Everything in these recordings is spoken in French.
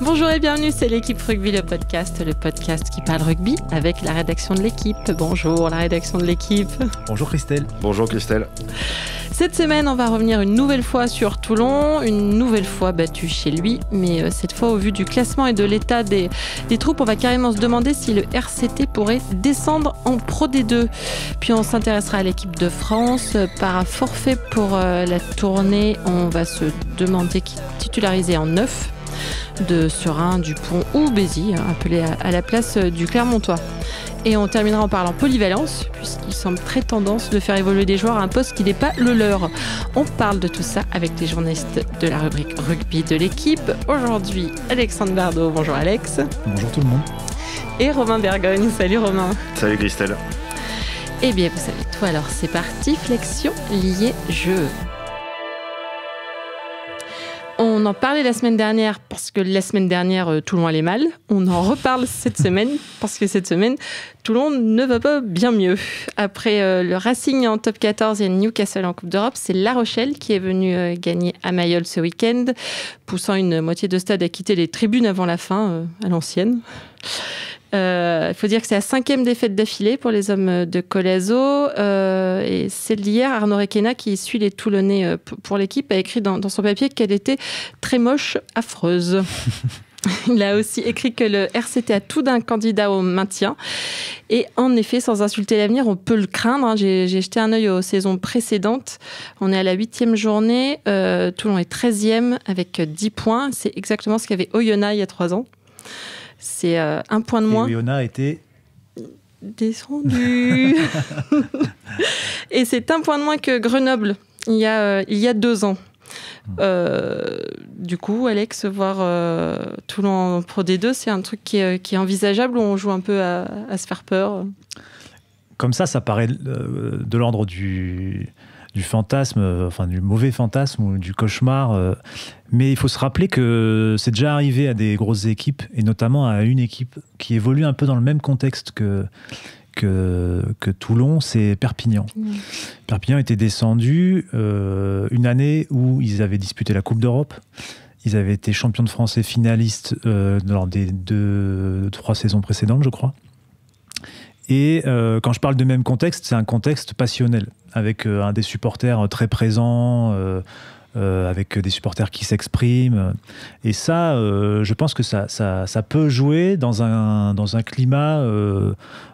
Bonjour et bienvenue, c'est l'équipe Rugby, le podcast qui parle rugby avec la rédaction de l'équipe. Bonjour la rédaction de l'équipe. Bonjour Christelle. Bonjour Christelle. Cette semaine, on va revenir une nouvelle fois sur Toulon, une nouvelle fois battu chez lui, mais cette fois au vu du classement et de l'état des troupes, on va carrément se demander si le RCT pourrait descendre en Pro D2. Puis on s'intéressera à l'équipe de France. Par un forfait pour la tournée, on va se demander qui titularisé en 9 de Serein, Dupont ou Bézi, appelé à la place du Clermontois. Et on terminera en parlant polyvalence, puisqu'il semble très tendance de faire évoluer des joueurs à un poste qui n'est pas le leur. On parle de tout ça avec les journalistes de la rubrique rugby de l'équipe. Aujourd'hui, Alexandre Bardot. Bonjour Alex. Bonjour tout le monde. Et Romain Bergogne. Salut Romain. Salut Christelle. Eh bien, vous savez tout, alors c'est parti, flexion, lié, jeu. On en parlait la semaine dernière parce que la semaine dernière, Toulon allait mal. On en reparle cette semaine parce que cette semaine, Toulon ne va pas bien mieux. Après le Racing en top 14 et Newcastle en Coupe d'Europe, c'est La Rochelle qui est venu gagner à Mayol ce week-end, poussant une moitié de stade à quitter les tribunes avant la fin, à l'ancienne. Il faut dire que c'est la 5e défaite d'affilée pour les hommes de Colazo. Et celle d'hier, Arnaud Requena, qui suit les Toulonnais pour l'équipe, a écrit dans son papier qu'elle était très moche, affreuse. Il a aussi écrit que le RCT a tout d'un candidat au maintien. Et en effet, sans insulter l'avenir, on peut le craindre. J'ai jeté un œil aux saisons précédentes. On est à la 8e journée. Toulon est 13e avec 10 points. C'est exactement ce qu'avait Oyonnax il y a 3 ans. C'est un point de moins. Et Oyonnax a été descendu. Et c'est un point de moins que Grenoble il y a 2 ans. Du coup, Alex, voir Toulon en Pro D2, c'est un truc qui est envisageable ou on joue un peu à se faire peur? Comme ça paraît de l'ordre du fantasme, enfin du mauvais fantasme ou du cauchemar. Mais il faut se rappeler que c'est déjà arrivé à des grosses équipes, et notamment à une équipe qui évolue un peu dans le même contexte que Toulon, c'est Perpignan. Perpignan était descendu une année où ils avaient disputé la Coupe d'Europe. Ils avaient été champions de France et finalistes lors des 3 saisons précédentes, je crois. Et quand je parle de même contexte, c'est un contexte passionnel, avec des supporters très présents, avec des supporters qui s'expriment. Et ça, je pense que ça peut jouer dans un climat,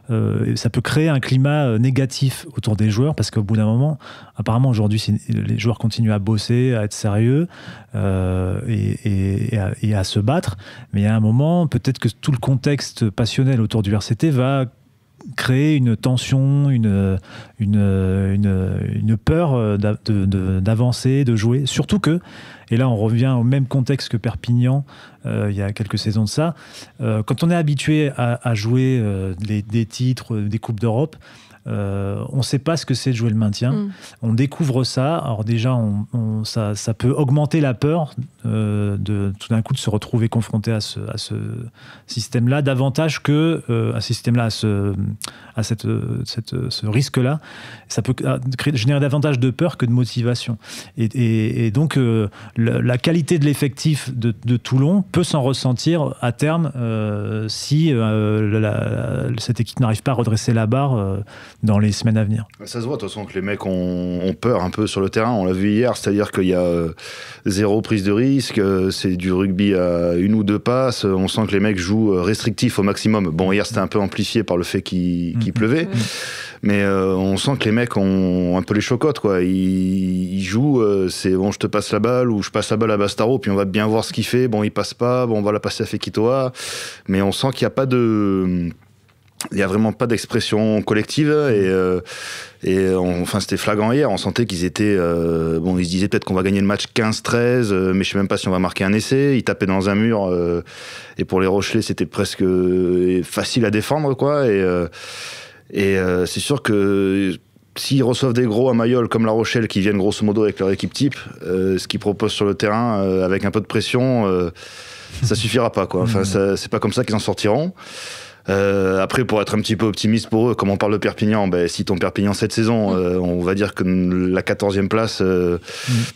ça peut créer un climat négatif autour des joueurs, parce qu'au bout d'un moment, apparemment aujourd'hui, les joueurs continuent à bosser, à être sérieux et à se battre. Mais il y a un moment, peut-être que tout le contexte passionnel autour du RCT va créer une tension, une peur d'avancer, de jouer. Surtout que, et là on revient au même contexte que Perpignan, il y a quelques saisons de ça, quand on est habitué à jouer des titres, des Coupes d'Europe, on ne sait pas ce que c'est de jouer le maintien. On découvre ça. Alors déjà, ça peut augmenter la peur de tout d'un coup de se retrouver confronté à ce système-là, davantage que à ce système-là, à ce risque-là. Ça peut générer davantage de peur que de motivation. Et donc, la qualité de l'effectif de Toulon peut s'en ressentir à terme si cette équipe n'arrive pas à redresser la barre dans les semaines à venir. Ça se voit de toute façon que les mecs ont peur un peu sur le terrain, on l'a vu hier, c'est-à-dire qu'il y a 0 prise de risque, c'est du rugby à 1 ou 2 passes, on sent que les mecs jouent restrictif au maximum. Bon, hier c'était un peu amplifié par le fait qu'il pleuvait, mais on sent que les mecs ont un peu les chocottes, quoi. Ils jouent, c'est bon, je te passe la balle ou je passe la balle à Bastaro, puis on va bien voir ce qu'il fait, bon il passe pas, bon on va la passer à Fekitoa, mais on sent qu'il n'y a pas de... Il n'y a vraiment pas d'expression collective enfin c'était flagrant hier, on sentait qu'ils étaient ils se disaient peut-être qu'on va gagner le match 15-13, mais je sais même pas si on va marquer un essai. Ils tapaient dans un mur et pour les Rochelais c'était presque facile à défendre, quoi, et c'est sûr que s'ils reçoivent des gros à Mayol comme La Rochelle qui viennent grosso modo avec leur équipe type, ce qu'ils proposent sur le terrain avec un peu de pression, ça suffira pas, quoi. Enfin c'est pas comme ça qu'ils en sortiront. Après, pour être un petit peu optimiste pour eux, comme on parle de Perpignan, si ton Perpignan cette saison, on va dire que la 14e place,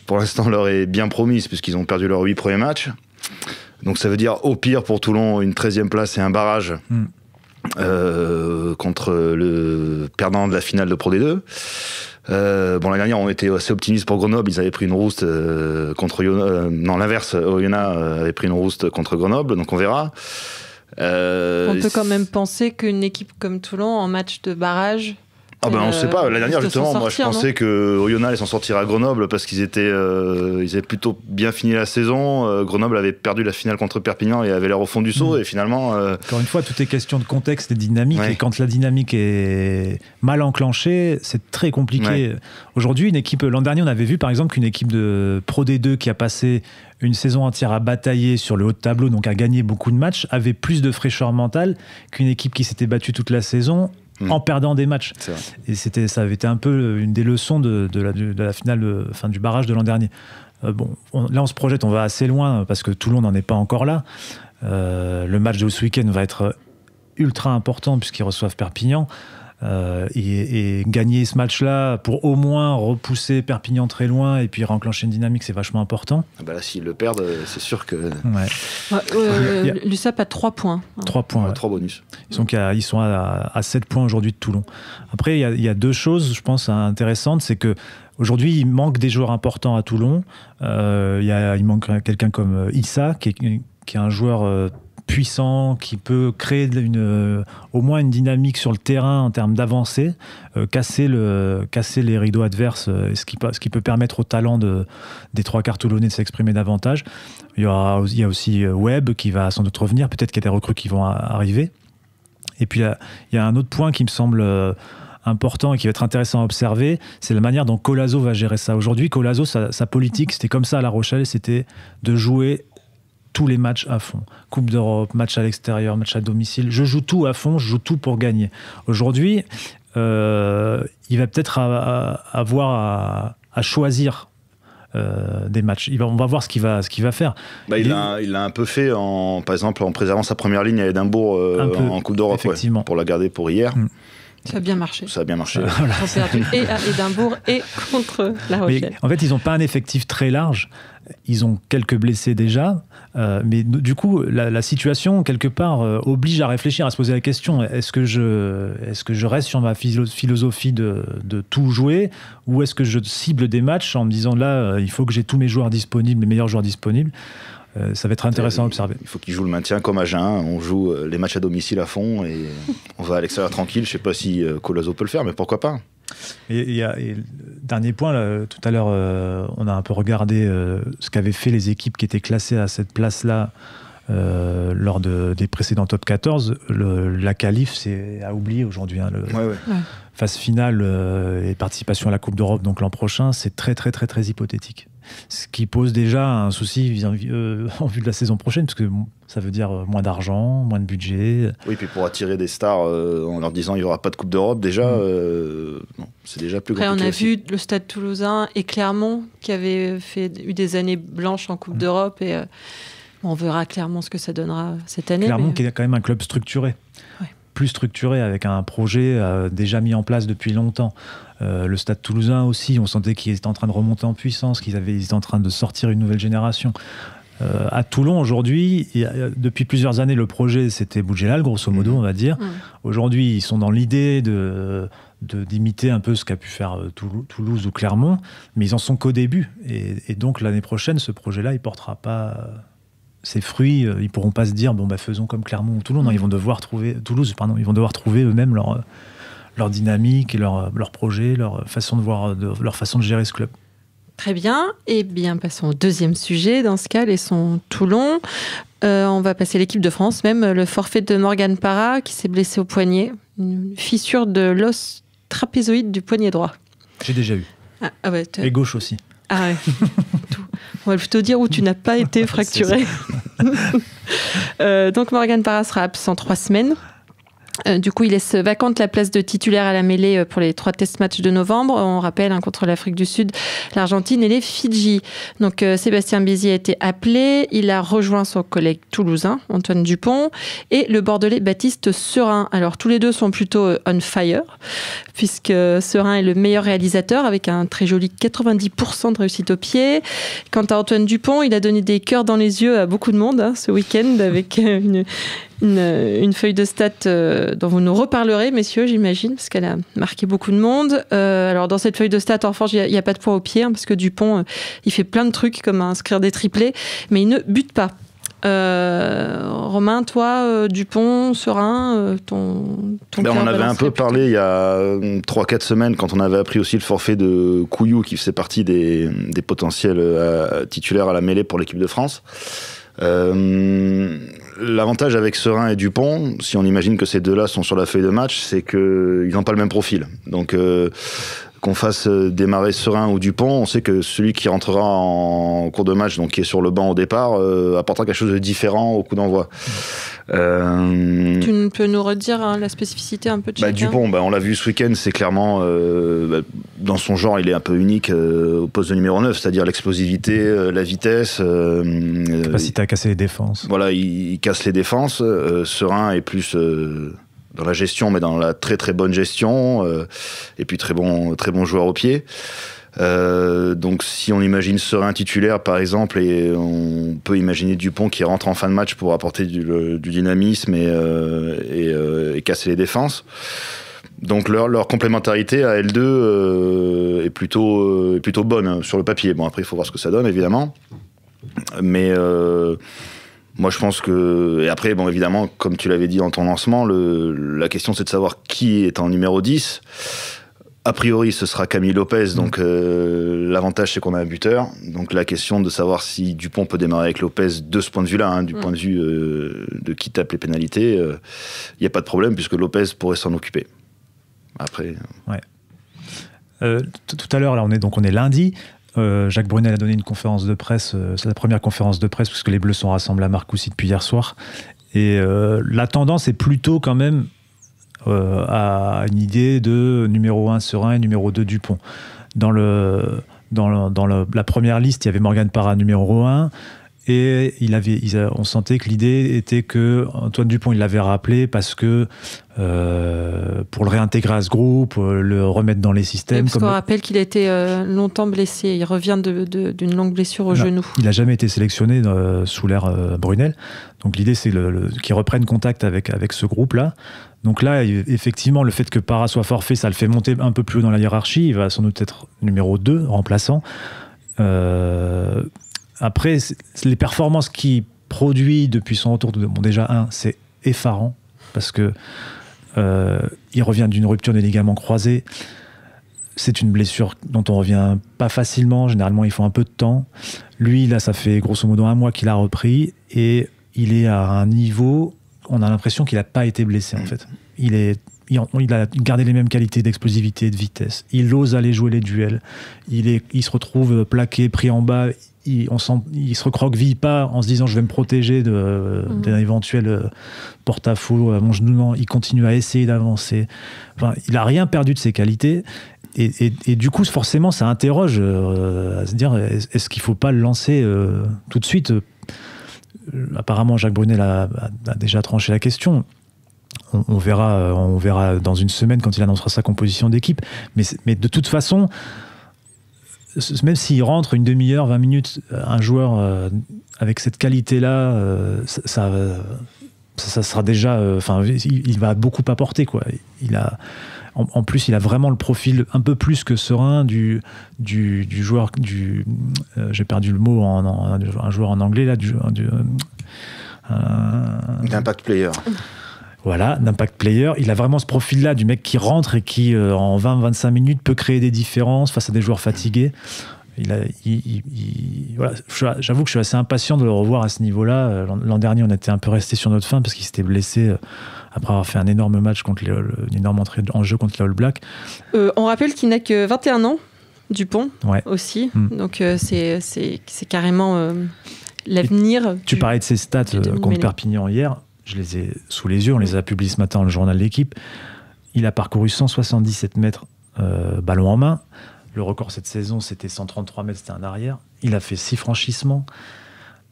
pour l'instant, leur est bien promise, puisqu'ils ont perdu leurs 8 premiers matchs. Donc ça veut dire au pire pour Toulon une 13e place et un barrage contre le perdant de la finale de Pro D2. L'année dernière on était assez optimistes pour Grenoble, ils avaient pris une rouste contre l'inverse, Oyonnax avait pris une rouste contre Grenoble, donc on verra. On peut quand même penser qu'une équipe comme Toulon en match de barrage... on ne sait pas. L'année dernière, justement, moi, je pensais que Oyonnax allait s'en sortir à Grenoble parce qu'ils avaient plutôt bien fini la saison. Grenoble avait perdu la finale contre Perpignan et avait l'air au fond du seau. Et finalement... Encore une fois, tout est question de contexte et de dynamique. Ouais. Et quand la dynamique est mal enclenchée, c'est très compliqué. Ouais. Aujourd'hui, une équipe... L'an dernier, on avait vu, par exemple, qu'une équipe de Pro D2 qui a passé une saison entière à batailler sur le haut de tableau, donc à gagner beaucoup de matchs, avait plus de fraîcheur mentale qu'une équipe qui s'était battue toute la saison en perdant des matchs. Et ça avait été un peu une des leçons de la finale, du barrage de l'an dernier. Là, on se projette, on va assez loin parce que Toulon n'en est pas encore là. Le match de ce week-end va être ultra important puisqu'ils reçoivent Perpignan. Et gagner ce match-là pour au moins repousser Perpignan très loin et puis enclencher une dynamique, c'est vachement important. Là, s'ils le perdent, c'est sûr que... L'USAP a 3 points. 3 points. 3 bonus. Ils sont à 7 points aujourd'hui de Toulon. Après, il y a 2 choses, je pense, intéressantes. C'est qu'aujourd'hui, il manque des joueurs importants à Toulon. Il manque quelqu'un comme Issa, qui est un joueur... puissant, qui peut créer au moins une dynamique sur le terrain en termes d'avancée, casser les rideaux adverses, ce qui peut permettre au talent des 3 quarts toulonnais de s'exprimer davantage. Il y a aussi Webb qui va sans doute revenir, peut-être qu'il y a des recrues qui vont arriver. Et puis il y a un autre point qui me semble important et qui va être intéressant à observer, c'est la manière dont Collazo va gérer ça. Aujourd'hui, Collazo, sa politique, c'était comme ça à La Rochelle, c'était de jouer tous les matchs à fond. Coupe d'Europe, match à l'extérieur, match à domicile. Je joue tout à fond, je joue tout pour gagner. Aujourd'hui, il va peut-être avoir à choisir des matchs. On va voir ce qu'il va faire. Il l'a un peu fait, par exemple, en préservant sa première ligne à Édimbourg en Coupe d'Europe, pour la garder pour hier. Ça a bien marché. Voilà. Ils ont perdu et à Édimbourg et contre La Rochelle. Mais, en fait, ils n'ont pas un effectif très large. Ils ont quelques blessés déjà. Mais du coup, la situation, quelque part, oblige à réfléchir, à se poser la question, est-ce que je reste sur ma philosophie de tout jouer, ou est-ce que je cible des matchs en me disant, là, il faut que j'ai tous mes joueurs disponibles, les meilleurs joueurs disponibles. Ça va être intéressant à observer. Il faut qu'ils jouent le maintien comme à Jeun. On joue les matchs à domicile à fond et on va à l'extérieur tranquille. Je ne sais pas si Collazo peut le faire, mais pourquoi pas. Et dernier point, là, tout à l'heure, on a un peu regardé ce qu'avaient fait les équipes qui étaient classées à cette place-là lors des précédents top 14. La qualif, c'est à oublier aujourd'hui. Phase finale et participation à la Coupe d'Europe, donc l'an prochain, c'est très, très, très, très hypothétique. Ce qui pose déjà un souci en vue de la saison prochaine, parce que ça veut dire moins d'argent, moins de budget. Oui, puis pour attirer des stars en leur disant qu'il n'y aura pas de Coupe d'Europe, déjà, c'est déjà plus compliqué. Après, on a vu le Stade Toulousain et Clermont qui avaient eu des années blanches en Coupe d'Europe et on verra clairement ce que ça donnera cette année. Clermont qui est quand même un club structuré. Ouais. Plus structuré, avec un projet déjà mis en place depuis longtemps. Le Stade Toulousain aussi, on sentait qu'ils étaient en train de remonter en puissance, qu'ils étaient en train de sortir une nouvelle génération. À Toulon, aujourd'hui, depuis plusieurs années, le projet, c'était Boudjelal, grosso modo, on va dire. Aujourd'hui, ils sont dans l'idée d'imiter un peu ce qu'a pu faire Toulouse ou Clermont, mais ils en sont qu'au début. Et donc, l'année prochaine, ce projet-là, il ne portera pas... ses fruits, ils pourront pas se dire faisons comme Clermont ou Toulouse. Non, ils vont devoir trouver eux-mêmes leur dynamique, leur projet, leur façon de voir, leur façon de gérer ce club. Très bien. Et bien, passons au deuxième sujet. Dans ce cas, laissons Toulon. On va passer l'équipe de France, même le forfait de Morgan Parra qui s'est blessé au poignet, une fissure de l'os trapézoïde du poignet droit. J'ai déjà eu. Et gauche aussi. Ah ouais. On va plutôt dire où tu n'as pas été fracturé. Donc Morgan Parra sera absent 3 semaines. Du coup, il laisse vacante la place de titulaire à la mêlée pour les 3 test matchs de novembre. On rappelle contre l'Afrique du Sud, l'Argentine et les Fidji. Donc Sébastien Béziers a été appelé. Il a rejoint son collègue toulousain, Antoine Dupont, et le Bordelais Baptiste Serin. Alors tous les deux sont plutôt on fire, puisque Serin est le meilleur réalisateur avec un très joli 90% de réussite au pied. Quant à Antoine Dupont, il a donné des cœurs dans les yeux à beaucoup de monde ce week-end avec une feuille de stats dont vous nous reparlerez, messieurs, j'imagine, parce qu'elle a marqué beaucoup de monde. Alors, dans cette feuille de stats, en revanche, il n'y a pas de points au pied, parce que Dupont, il fait plein de trucs, comme inscrire des triplés, mais il ne bute pas. Romain, toi, Dupont, Serin, ton on en avait un peu parlé il y a 3-4 semaines, quand on avait appris aussi le forfait de Couillou, qui faisait partie des potentiels titulaires à la mêlée pour l'équipe de France. L'avantage avec Serin et Dupont, si on imagine que ces deux-là sont sur la feuille de match, c'est qu'ils n'ont pas le même profil. Donc qu'on fasse démarrer Serin ou Dupont, on sait que celui qui rentrera en cours de match, donc qui est sur le banc au départ, apportera quelque chose de différent au coup d'envoi. Tu peux nous redire la spécificité un peu de chacun ? Dupont, on l'a vu ce week-end, c'est clairement, dans son genre, il est un peu unique au poste de numéro 9, c'est-à-dire l'explosivité, la vitesse. Capacité à casser les défenses. Voilà, il casse les défenses. Serin est plus dans la gestion, mais dans la très très bonne gestion, et puis très bon joueur au pied. Donc si on imagine Serin titulaire par exemple, et on peut imaginer Dupont qui rentre en fin de match pour apporter du dynamisme et casser les défenses. Donc leur complémentarité à L2 est plutôt bonne sur le papier. Bon, après il faut voir ce que ça donne évidemment, mais moi je pense que, et après bon évidemment comme tu l'avais dit en ton lancement, la question c'est de savoir qui est en numéro 10. A priori, ce sera Camille Lopez, donc l'avantage c'est qu'on a un buteur. Donc la question de savoir si Dupont peut démarrer avec Lopez de ce point de vue-là, du point de vue de qui tape les pénalités, il n'y a pas de problème puisque Lopez pourrait s'en occuper. Après. Ouais. Tout à l'heure, là, on est lundi. Jacques Brunel a donné une conférence de presse. C'est la première conférence de presse puisque les Bleus sont rassemblés à Marcoussis depuis hier soir. Et la tendance est plutôt quand même à une idée de numéro 1 Serin et numéro 2 Dupont. Dans la première liste, il y avait Morgan Parra numéro 1 et on sentait que l'idée était que Antoine Dupont, il l'avait rappelé parce que pour le réintégrer à ce groupe, le remettre dans les systèmes. Parce qu'on rappelle qu'il a été longtemps blessé, il revient d'une longue blessure au genou. Il n'a jamais été sélectionné sous l'ère Brunel. Donc l'idée c'est qu'il reprenne contact avec ce groupe-là. Donc là, effectivement, le fait que Parra soit forfait, ça le fait monter un peu plus haut dans la hiérarchie. Il va sans doute être numéro 2, remplaçant. Après, les performances qu'il produit depuis son retour, déjà, c'est effarant, parce que il revient d'une rupture des ligaments croisés. C'est une blessure dont on revient pas facilement. Généralement, il faut un peu de temps. Lui, là, ça fait grosso modo 1 mois qu'il a repris, et il est à un niveau... On a l'impression qu'il n'a pas été blessé, en fait. Il a gardé les mêmes qualités d'explosivité et de vitesse. Il ose aller jouer les duels. Il se retrouve plaqué, pris en bas. Il se recroqueville pas en se disant je vais me protéger d'un éventuel porte-à-faux à mon genou. Non, il continue à essayer d'avancer. Enfin, il n'a rien perdu de ses qualités. Et du coup, forcément, ça interroge à se dire est-ce qu'il ne faut pas le lancer tout de suite ? Apparemment, Jacques Brunel a déjà tranché la question. On verra dans une semaine quand il annoncera sa composition d'équipe. Mais de toute façon, même s'il rentre une demi-heure, 20 minutes, un joueur avec cette qualité-là, ça sera déjà... il va beaucoup apporter, quoi. En plus, il a vraiment le profil un peu plus que Serin du joueur j'ai perdu le mot un joueur en anglais là, d'impact player. Voilà, d'impact player. Il a vraiment ce profil-là du mec qui rentre et qui, en 20-25 minutes, peut créer des différences face à des joueurs fatigués. Voilà. J'avoue que je suis assez impatient de le revoir à ce niveau-là. L'an dernier, on était un peu resté sur notre faim parce qu'il s'était blessé après avoir fait un énorme match une énorme entrée en jeu contre les All Blacks. On rappelle qu'il n'a que 21 ans, Dupont, aussi. Donc c'est carrément l'avenir. Tu parlais de ses stats contre Perpignan hier. je les ai sous les yeux, on les a publiés ce matin dans le journal de l'équipe. Il a parcouru 177 mètres ballon en main. Le record cette saison, c'était 133 mètres, c'était un arrière. Il a fait 6 franchissements,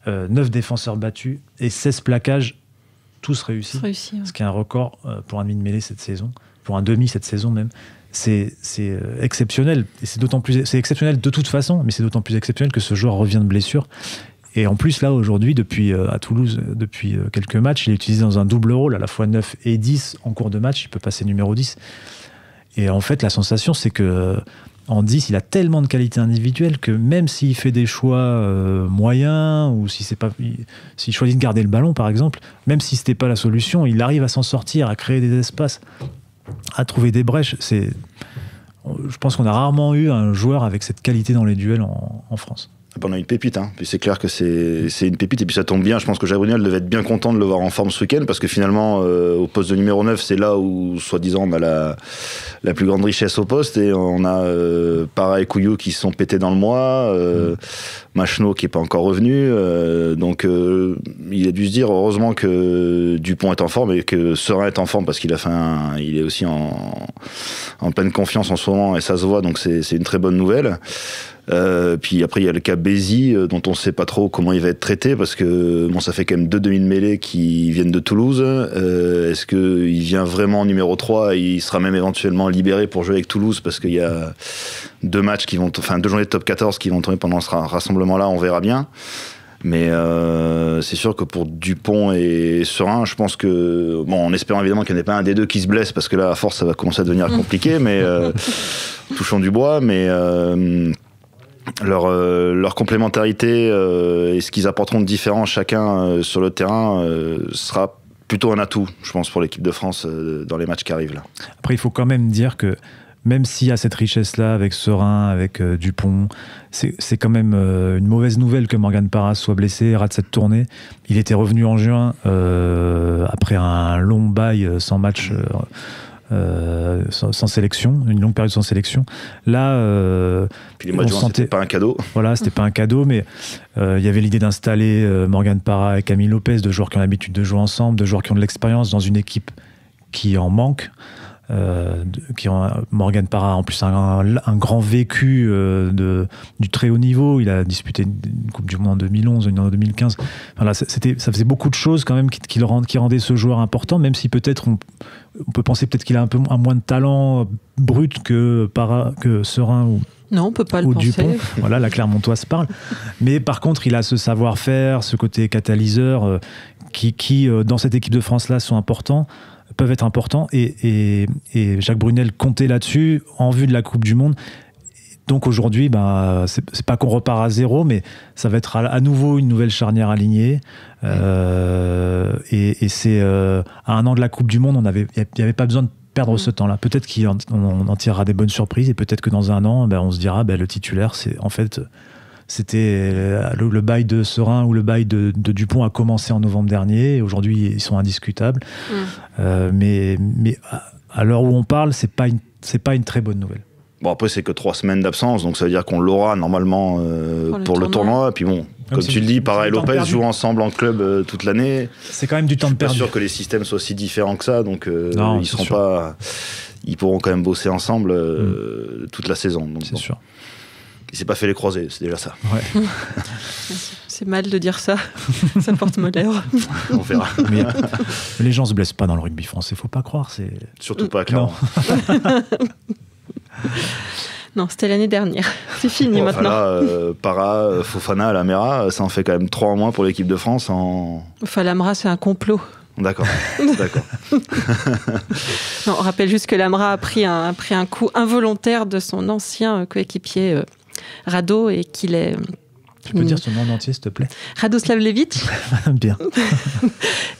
9 défenseurs battus et 16 plaquages, tous réussis. Ce qui est un record pour un demi-mêlée cette saison, pour un demi cette saison même. C'est exceptionnel. Et c'est exceptionnel de toute façon, mais c'est d'autant plus exceptionnel que ce joueur revient de blessure. Et en plus, là, aujourd'hui, à Toulouse, depuis quelques matchs, il est utilisé dans un double rôle, à la fois 9 et 10 en cours de match. Il peut passer numéro 10. Et en fait, la sensation, c'est que en 10, il a tellement de qualités individuelles que même s'il fait des choix moyens, ou s'il choisit de garder le ballon, par exemple, même si ce n'était pas la solution, il arrive à s'en sortir, à créer des espaces, à trouver des brèches. Je pense qu'on a rarement eu un joueur avec cette qualité dans les duels en France. On a une pépite, hein. Puis c'est clair que c'est une pépite, et puis ça tombe bien. Je pense que Jacques Brunel devait être bien content de le voir en forme ce week-end, parce que finalement, au poste de numéro 9, c'est là où, soi-disant, on a la plus grande richesse au poste, et on a Parra et Couillou qui se sont pétés dans le mois, Machenaud qui n'est pas encore revenu, donc il a dû se dire heureusement que Dupont est en forme et que Serin est en forme, parce qu'il il est aussi en pleine confiance en ce moment, et ça se voit, donc c'est une très bonne nouvelle. Puis après il y a le cas Bézi, dont on ne sait pas trop comment il va être traité, parce que ça fait quand même 2 demi de mêlée qui viennent de Toulouse. Est-ce qu'il vient vraiment en numéro 3 et il sera même éventuellement libéré pour jouer avec Toulouse, parce qu'il y a 2 journées de top 14 qui vont tomber pendant ce rassemblement-là, on verra bien. Mais c'est sûr que pour Dupont et Serin, je pense que, en espérant évidemment qu'il n'y en ait pas un des deux qui se blesse, parce que là à force ça va commencer à devenir compliqué, mais touchons du bois, mais leur complémentarité et ce qu'ils apporteront de différent chacun sur le terrain sera plutôt un atout, je pense, pour l'équipe de France dans les matchs qui arrivent là. Après, il faut quand même dire que même s'il y a cette richesse-là avec Serin, avec Dupont, c'est quand même une mauvaise nouvelle que Morgan Parra soit blessé, rate cette tournée. Il était revenu en juin après un long bail sans match. Sans sélection, une longue période sans sélection. Là, puis les mois de juin, c'était pas un cadeau. Voilà, c'était pas un cadeau, mais il y avait l'idée d'installer Morgan Parra et Camille Lopez, 2 joueurs qui ont l'habitude de jouer ensemble, 2 joueurs qui ont de l'expérience dans une équipe qui en manque. Morgan Parra a en plus un grand vécu du très haut niveau. Il a disputé une Coupe du Monde en 2011, une en 2015. Voilà, ça faisait beaucoup de choses quand même qui rendaient ce joueur important, même si peut-être on peut penser peut-être qu'il a un peu moins de talent brut que Serin ou non, on peut pas ou le Dupont. penser. Voilà, la Clermontoise parle. Mais par contre, il a ce savoir-faire, ce côté catalyseur qui dans cette équipe de France-là peuvent être importants, et Jacques Brunel comptait là-dessus en vue de la Coupe du Monde. Donc aujourd'hui, c'est pas qu'on repart à zéro, mais ça va être à nouveau une nouvelle charnière alignée. Et c'est à un an de la Coupe du Monde, il n'y avait pas besoin de perdre ce temps-là. Peut-être qu'on en tirera des bonnes surprises, et peut-être que dans un an, on se dira le titulaire, c'était le bail de Serin ou le bail de Dupont a commencé en novembre dernier, et aujourd'hui ils sont indiscutables. Mais à l'heure où on parle, c'est pas une très bonne nouvelle. Bon, après c'est que 3 semaines d'absence, donc ça veut dire qu'on l'aura normalement pour le tournoi. Et puis comme tu le dis, Parra et Lopez jouent ensemble en club toute l'année. C'est quand même du temps de perdu. Je suis pas sûr que les systèmes soient si différents que ça, donc ils pourront quand même bosser ensemble toute la saison. Donc, c'est sûr. Il s'est pas fait les croisés, c'est déjà ça. Ouais. C'est mal de dire ça. Ça porte malheur. On verra. Mais les gens se blessent pas dans le rugby français, faut pas croire. Surtout pas, clairement. Non, c'était l'année dernière. C'est fini maintenant. Là, Parra, Fofana, Lamela, ça en fait quand même 3 en moins pour l'équipe de France. Lamela, c'est un complot. D'accord. Non, on rappelle juste que Lamela a pris un coup involontaire de son ancien coéquipier Rado, et qu'il est... Tu peux dire son nom entier, s'il te plaît? Radoslav Levic. Bien.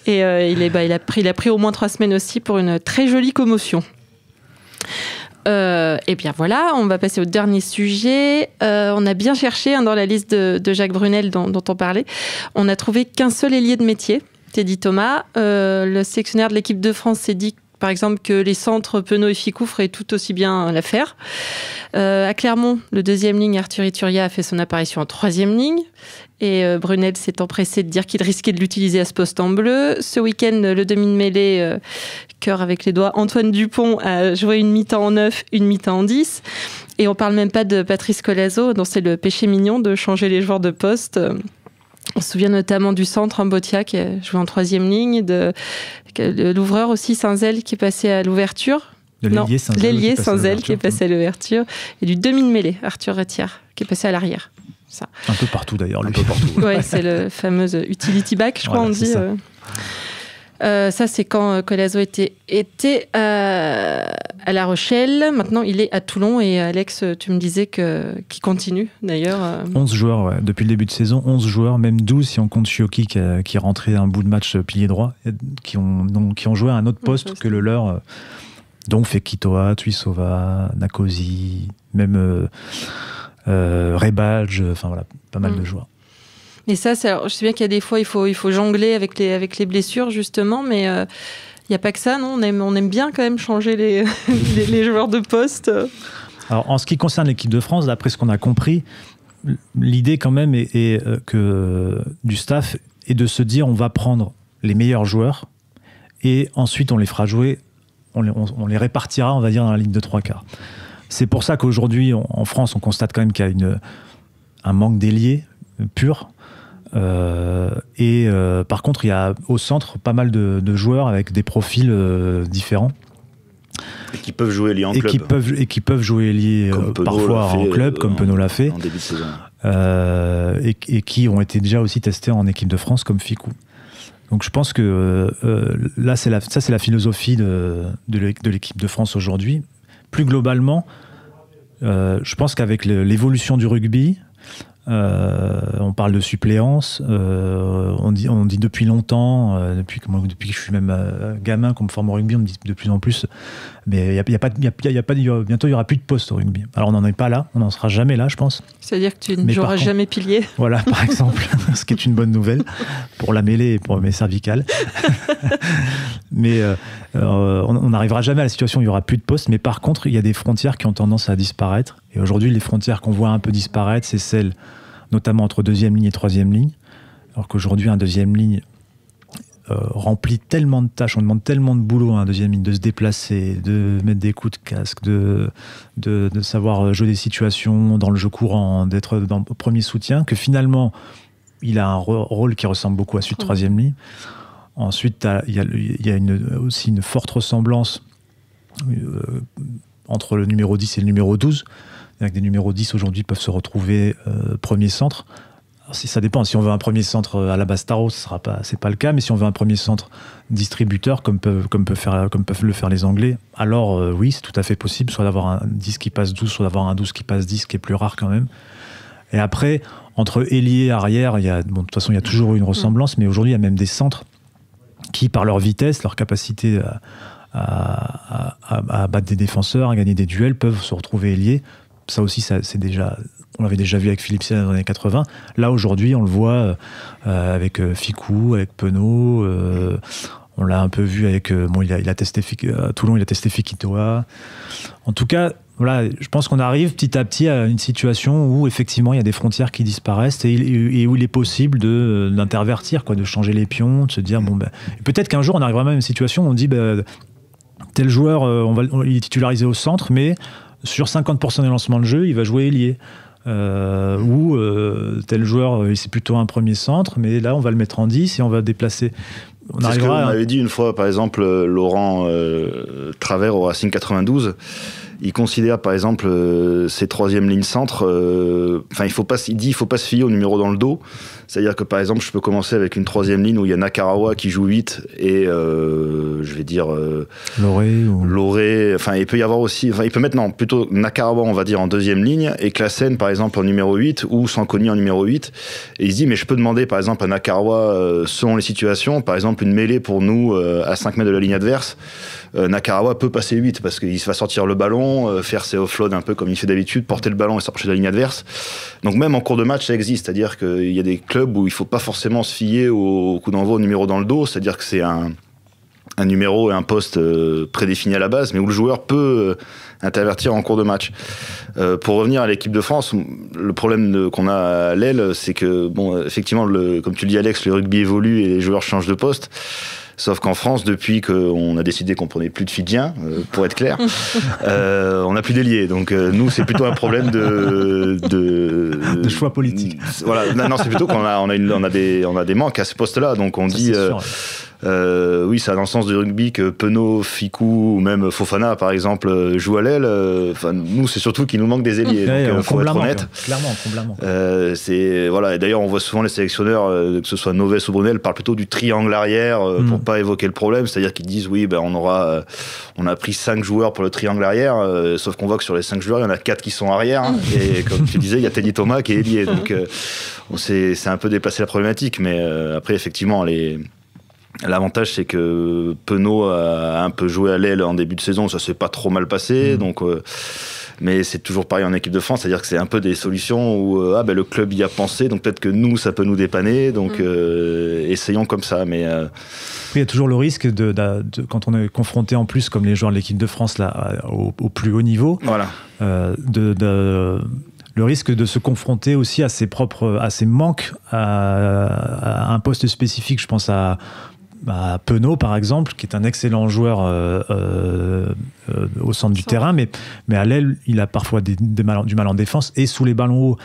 Et il a pris au moins 3 semaines aussi pour une très jolie commotion. Et bien voilà, on va passer au dernier sujet. On a bien cherché dans la liste de Jacques Brunel dont on parlait. On n'a trouvé qu'un seul ailier de métier, Teddy Thomas. Le sélectionneur de l'équipe de France s'est dit par exemple, que les centres Penaud et Ficou feraient tout aussi bien l'affaire. À Clermont, le deuxième ligne, Arthur Ituria, a fait son apparition en troisième ligne. Et Brunel s'est empressé de dire qu'il risquait de l'utiliser à ce poste en bleu. Ce week-end, le demi de mêlée, cœur avec les doigts, Antoine Dupont a joué une mi-temps en 9, une mi-temps en 10. Et on ne parle même pas de Patrice Colazo, dont c'est le péché mignon de changer les joueurs de poste. On se souvient notamment du centre, Mbotia, qui a joué en troisième ligne, de l'ouvreur aussi, Saint-Zel, qui est passé à l'ouverture. L'ailier Saint-Zel qui est passé à l'ouverture. Et du demi de mêlée, Arthur Retière, qui est passé à l'arrière. Ça. Un peu partout d'ailleurs, lui. Un peu partout. Ouais, c'est le fameux utility back, je crois, on dit. Ça, c'est quand Colazo était à La Rochelle. Maintenant, il est à Toulon. Et Alex, tu me disais qu'il continue, d'ailleurs. 11 joueurs, ouais. Depuis le début de saison, 11 joueurs, même 12 si on compte Chioki qui est rentré un bout de match pilier droit, qui ont joué à un autre poste que le leur, dont Fekitoa, Tuisova, Nakosi, même Rebalj, enfin voilà, pas mal de joueurs. Et ça, je sais bien qu'il y a des fois, il faut jongler avec les blessures, justement, mais il n'y a pas que ça, non ? On aime bien quand même changer les joueurs de poste. Alors, en ce qui concerne l'équipe de France, d'après ce qu'on a compris, l'idée quand même est que du staff est de se dire on va prendre les meilleurs joueurs et ensuite on les fera jouer, on les répartira, on va dire, dans la ligne de 3/4. C'est pour ça qu'aujourd'hui, en France, on constate quand même qu'il y a un manque d'ailier pur. Par contre, il y a au centre pas mal de joueurs avec des profils différents. Et qui peuvent jouer liés en club. Qui peuvent jouer liés parfois en club, comme Penaud l'a fait. En début de saison. Et qui ont été déjà aussi testés en équipe de France, comme Ficou. Donc je pense que là, c'est la philosophie de l'équipe de France aujourd'hui. Plus globalement, je pense qu'avec l'évolution du rugby, on parle de suppléance, on dit depuis longtemps, depuis que je suis même gamin qu'on me forme au rugby, on me dit de plus en plus, mais bientôt il n'y aura plus de poste au rugby. Alors on n'en est pas là, on n'en sera jamais là, je pense. C'est-à-dire que tu ne joueras jamais pilier. Voilà, par exemple, ce qui est une bonne nouvelle pour la mêlée et pour mes cervicales. Mais on n'arrivera jamais à la situation où il n'y aura plus de poste, mais par contre, il y a des frontières qui ont tendance à disparaître. Et aujourd'hui, les frontières qu'on voit un peu disparaître, c'est celles notamment entre deuxième ligne et troisième ligne. Alors qu'aujourd'hui, un deuxième ligne remplit tellement de tâches, on demande tellement de boulot à un deuxième ligne, de se déplacer, de mettre des coups de casque, de savoir jouer des situations dans le jeu courant, d'être dans le premier soutien, que finalement, il a un rôle qui ressemble beaucoup à celui de troisième ligne. Ensuite, il y a aussi une forte ressemblance entre le numéro 10 et le numéro 12. C'est-à-dire que des numéros 10 aujourd'hui peuvent se retrouver premier centre. Alors, ça dépend. Si on veut un premier centre à la Bastaro, c'est pas le cas. Mais si on veut un premier centre distributeur, comme peuvent le faire les Anglais, alors oui, c'est tout à fait possible. Soit d'avoir un 10 qui passe 12, soit d'avoir un 12 qui passe 10, qui est plus rare quand même. Et après, entre ailier et arrière, de toute façon, il y a toujours eu une ressemblance. Mais aujourd'hui, il y a même des centres qui, par leur vitesse, leur capacité à battre des défenseurs, à gagner des duels, peuvent se retrouver ailiers. Ça aussi, on l'avait déjà vu avec Philippe Sey dans les années 80. Là, aujourd'hui, on le voit avec Ficou, avec Penaud. On l'a un peu vu avec... il a testé à Toulon, il a testé Fekitoa. En tout cas, voilà, je pense qu'on arrive petit à petit à une situation où, effectivement, il y a des frontières qui disparaissent et où il est possible d'intervertir, de changer les pions, de se dire... peut-être qu'un jour, on arrivera même à une situation où on dit tel joueur, il est titularisé au centre, mais... sur 50% des lancements de jeu, il va jouer ailier. Ou tel joueur, c'est plutôt un premier centre, mais là, on va le mettre en 10 et on va déplacer. C'est ce que vous m'avez dit une fois, par exemple, Laurent Travers au Racing 92. Il considère, par exemple, ses troisième lignes centre. Il faut pas se fier au numéro dans le dos. C'est-à-dire que, par exemple, je peux commencer avec une troisième ligne où il y a Nakarawa qui joue 8 et, je vais dire... Loré. Enfin, il peut y avoir aussi... Enfin, il peut mettre, plutôt Nakarawa, on va dire, en deuxième ligne et Classen, par exemple, en numéro 8 ou Sankoni en numéro 8. Et il se dit, mais je peux demander, par exemple, à Nakarawa, selon les situations, par exemple, une mêlée pour nous à 5 mètres de la ligne adverse. Nakarawa peut passer 8 parce qu'il va sortir le ballon, faire ses offloads un peu comme il fait d'habitude, porter le ballon et sortir de la ligne adverse. Donc même en cours de match, ça existe. C'est-à-dire qu'il y a des clubs où il ne faut pas forcément se fier au coup d'envoi au numéro dans le dos. C'est-à-dire que c'est un un numéro et un poste prédéfinis à la base, mais où le joueur peut intervertir en cours de match. Pour revenir à l'équipe de France, le problème qu'on a à l'aile, c'est que, bon, effectivement, comme tu le dis Alex, le rugby évolue et les joueurs changent de poste. Sauf qu'en France, depuis qu'on a décidé qu'on prenait plus de Fidjiens, pour être clair, on n'a plus d'ailiers. Donc nous, c'est plutôt un problème de choix politique. Voilà, non, c'est plutôt qu'on a des manques à ce poste-là. Donc on dit... oui, ça va dans le sens du rugby que Penaud, Ficou ou même Fofana, par exemple, jouent à l'aile. Nous, c'est surtout qu'il nous manque des ailiers. Donc, faut être honnête. Clairement, comblement. Voilà. Et d'ailleurs, on voit souvent les sélectionneurs, que ce soit Noves ou Brunel, parlent plutôt du triangle arrière pour pas évoquer le problème. C'est-à-dire qu'ils disent, oui, on a pris 5 joueurs pour le triangle arrière, sauf qu'on voit que sur les 5 joueurs, il y en a 4 qui sont arrière. Et comme tu disais, il y a Teddy Thomas qui est ailier. Donc, c'est un peu déplacé la problématique. Mais après, effectivement, l'avantage, c'est que Penaud a un peu joué à l'aile en début de saison, ça s'est pas trop mal passé, donc, mais c'est toujours pareil en équipe de France, c'est-à-dire que c'est un peu des solutions où le club y a pensé, donc peut-être que nous, ça peut nous dépanner, donc essayons comme ça. Mais il y a toujours le risque quand on est confronté en plus, comme les joueurs de l'équipe de France là, au plus haut niveau, voilà. Le risque de se confronter aussi à ses manques, à un poste spécifique. Je pense à Penaud, par exemple, qui est un excellent joueur au centre du terrain, mais à l'aile, il a parfois du mal en défense et sous les ballons hauts.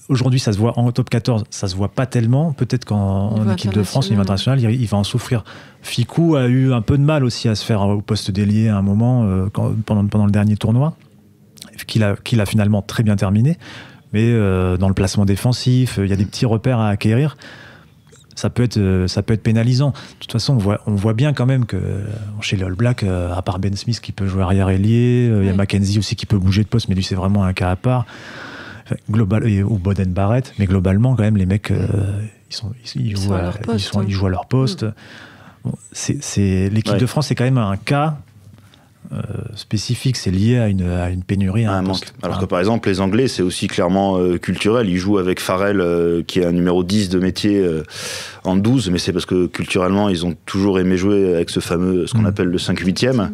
Aujourd'hui, ça se voit en top 14, ça se voit pas tellement. Peut-être qu'en équipe de France, au niveau international, il va en souffrir. Ficou a eu un peu de mal aussi à se faire au poste d'ailier à un moment pendant le dernier tournoi, qu'il a finalement très bien terminé. Mais dans le placement défensif, il y a des petits repères à acquérir. Ça peut être pénalisant. De toute façon, on voit bien quand même que chez les All Blacks, à part Ben Smith qui peut jouer arrière ailier, il y a Mackenzie aussi qui peut bouger de poste, mais lui c'est vraiment un cas à part. Ou Boden Barrett, mais globalement quand même les mecs ils jouent à leur poste. Bon, l'équipe de France c'est quand même un cas spécifique, c'est lié à une pénurie, à un manque. Alors que par exemple les Anglais c'est aussi clairement culturel, ils jouent avec Farrell qui est un numéro 10 de métier en 12, mais c'est parce que culturellement ils ont toujours aimé jouer avec ce qu'on appelle le 5/8e,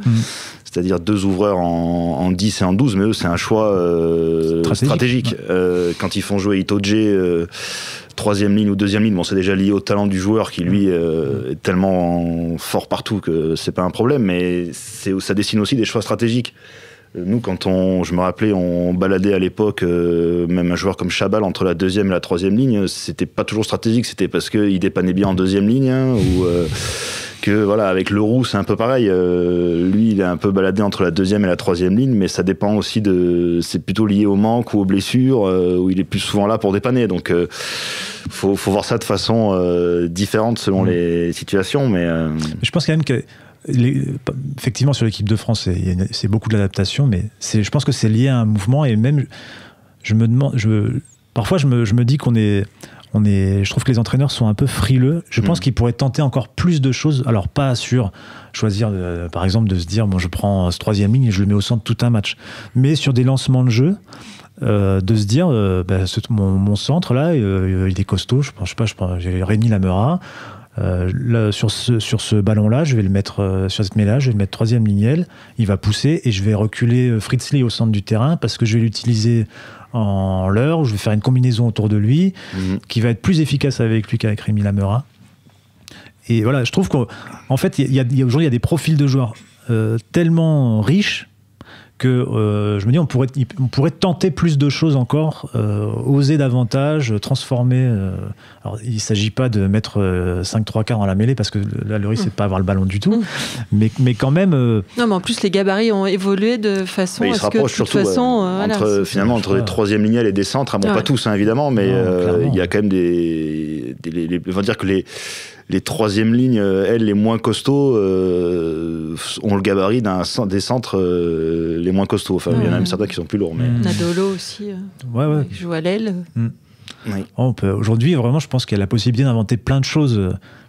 c'est-à-dire 2 ouvreurs en 10 et en 12, mais eux c'est un choix stratégique. Quand ils font jouer Itoje 3e ligne ou 2e ligne, bon, c'est déjà lié au talent du joueur qui lui est tellement fort partout que c'est pas un problème, mais ça dessine aussi des choix stratégiques. Nous, je me rappelais, on baladait à l'époque, même un joueur comme Chabal entre la 2e et la 3e ligne, c'était pas toujours stratégique, c'était parce qu'il dépannait bien en 2e ligne, ou que voilà, avec Leroux c'est un peu pareil, lui il est un peu baladé entre la 2e et la 3e ligne, mais ça dépend aussi c'est plutôt lié au manque ou aux blessures, où il est plus souvent là pour dépanner, donc faut voir ça de façon différente selon les situations, mais je pense quand même que effectivement sur l'équipe de France c'est beaucoup de l'adaptation, mais je pense que c'est lié à un mouvement, et même parfois je me dis je trouve que les entraîneurs sont un peu frileux. Je pense qu'ils pourraient tenter encore plus de choses. Alors, pas sur choisir, par exemple, de se dire, bon, je prends ce 3e ligne et je le mets au centre tout un match. Mais sur des lancements de jeu, de se dire, mon centre, là, il est costaud. Je prends j'ai Rémi Lamera. Là, sur ce ballon-là, je vais le mettre, sur cette mêlée-là, je vais le mettre 3e ligne. Il va pousser et je vais reculer Fritz Lee au centre du terrain parce que je vais l'utiliser en l'heure, où je vais faire une combinaison autour de lui qui va être plus efficace avec lui qu'avec Rémi Lamera. Et voilà, je trouve qu'en fait, aujourd'hui, il y a des profils de joueurs tellement riches que je me dis, on pourrait tenter plus de choses encore, oser davantage, transformer. Alors, il ne s'agit pas de mettre 5-3 quarts dans la mêlée, parce que là, le risque, c'est de ne pas avoir le ballon du tout. Mais quand même... Non, mais en plus, les gabarits ont évolué de façon à ce que, de toute façon... entre les 3e lignelles et des centres, pas tous, hein, évidemment, mais il y a quand même on va dire que les 3e lignes, elles, les moins costauds, ont le gabarit des centres les moins costauds. Enfin, il y en a même certains qui sont plus lourds. Mais... Nadolo aussi, qui joue à l'aile. Oui. Aujourd'hui, vraiment, je pense qu'il y a la possibilité d'inventer plein de choses.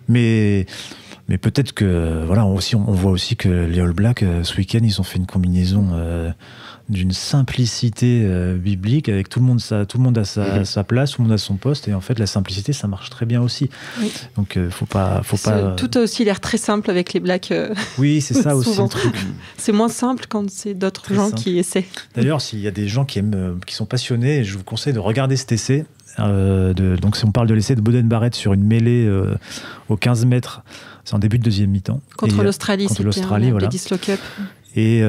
Mais Mais peut-être que, voilà, on voit aussi que les All Blacks, ce week-end, ils ont fait une combinaison d'une simplicité biblique, avec tout le monde à sa place, tout le monde à son poste, et en fait, la simplicité, ça marche très bien aussi. Oui. Donc, faut pas. Tout a aussi l'air très simple avec les Blacks. Oui, c'est ça aussi le truc. C'est moins simple quand c'est d'autres très gens simple. Qui essaient. D'ailleurs, s'il y a des gens qui sont passionnés, je vous conseille de regarder cet essai. Donc, si on parle de l'essai de Beauden Barrett sur une mêlée aux 15 mètres, c'est en début de deuxième mi-temps. Contre l'Australie, voilà. Ladies Lock-up. Et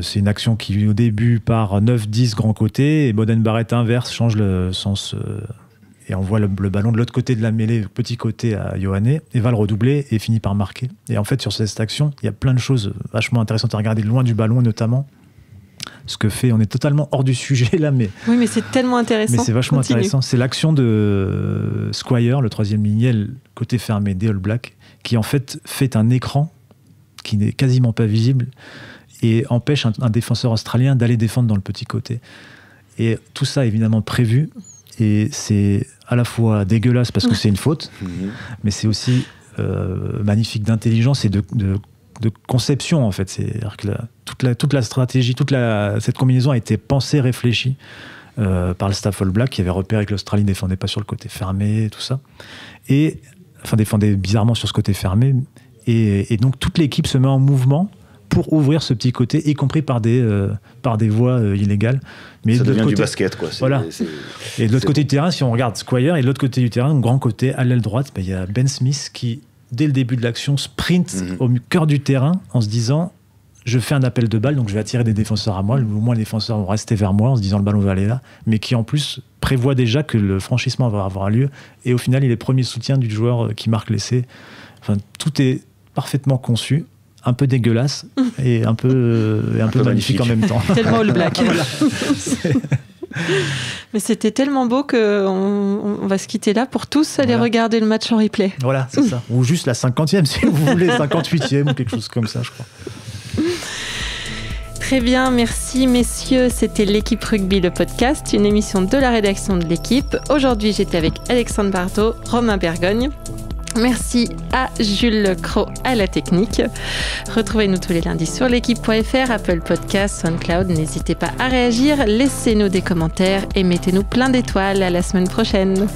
c'est une action qui, au début, part 9-10 grand côté, et Beauden Barrett inverse, change le sens, et envoie le ballon de l'autre côté de la mêlée, petit côté à Ioane, et va le redoubler, et finit par marquer. Et en fait, sur cette action, il y a plein de choses vachement intéressantes à regarder, loin du ballon, notamment. Ce que fait, on est totalement hors du sujet là, mais... Oui, mais c'est tellement intéressant. Mais c'est vachement intéressant. C'est l'action de Squire, le troisième lignel, côté fermé des All Blacks, qui en fait un écran qui n'est quasiment pas visible et empêche un défenseur australien d'aller défendre dans le petit côté. Et tout ça, évidemment, prévu. Et c'est à la fois dégueulasse parce que c'est une faute, mais c'est aussi magnifique d'intelligence et de conception, en fait. C'est-à-dire que toute la stratégie, cette combinaison a été pensée, réfléchie par le staff All Black, qui avait repéré que l'Australie ne défendait pas sur le côté fermé, tout ça. Défendait bizarrement sur ce côté fermé. Et donc, toute l'équipe se met en mouvement pour ouvrir ce petit côté, y compris par des voies illégales. Mais ça devient du basket, quoi. Voilà. Et de l'autre côté du terrain, si on regarde Squire, et de l'autre côté du terrain, au grand côté, à l'aile droite, il y a Ben Smith qui, dès le début de l'action, sprint au cœur du terrain en se disant « je fais un appel de balle, donc je vais attirer des défenseurs à moi, au moins les défenseurs vont rester vers moi en se disant le ballon va aller là », mais qui en plus prévoit déjà que le franchissement va avoir lieu, et au final, il est premier soutien du joueur qui marque l'essai. Enfin, tout est parfaitement conçu, un peu dégueulasse et un peu magnifique en même temps. Tellement All Black. Voilà. Mais c'était tellement beau qu'on va se quitter là pour tous aller regarder le match en replay. Voilà, c'est ça. Ou juste la 50e, si vous voulez, 58e ou quelque chose comme ça, je crois. Très bien, merci messieurs. C'était l'Équipe Rugby, le podcast, une émission de la rédaction de l'Équipe. Aujourd'hui, j'étais avec Alexandre Bardot, Romain Bergogne. Merci à Jules Cros à la technique. Retrouvez-nous tous les lundis sur l'équipe.fr, Apple Podcasts, SoundCloud. N'hésitez pas à réagir, laissez-nous des commentaires et mettez-nous plein d'étoiles. À la semaine prochaine.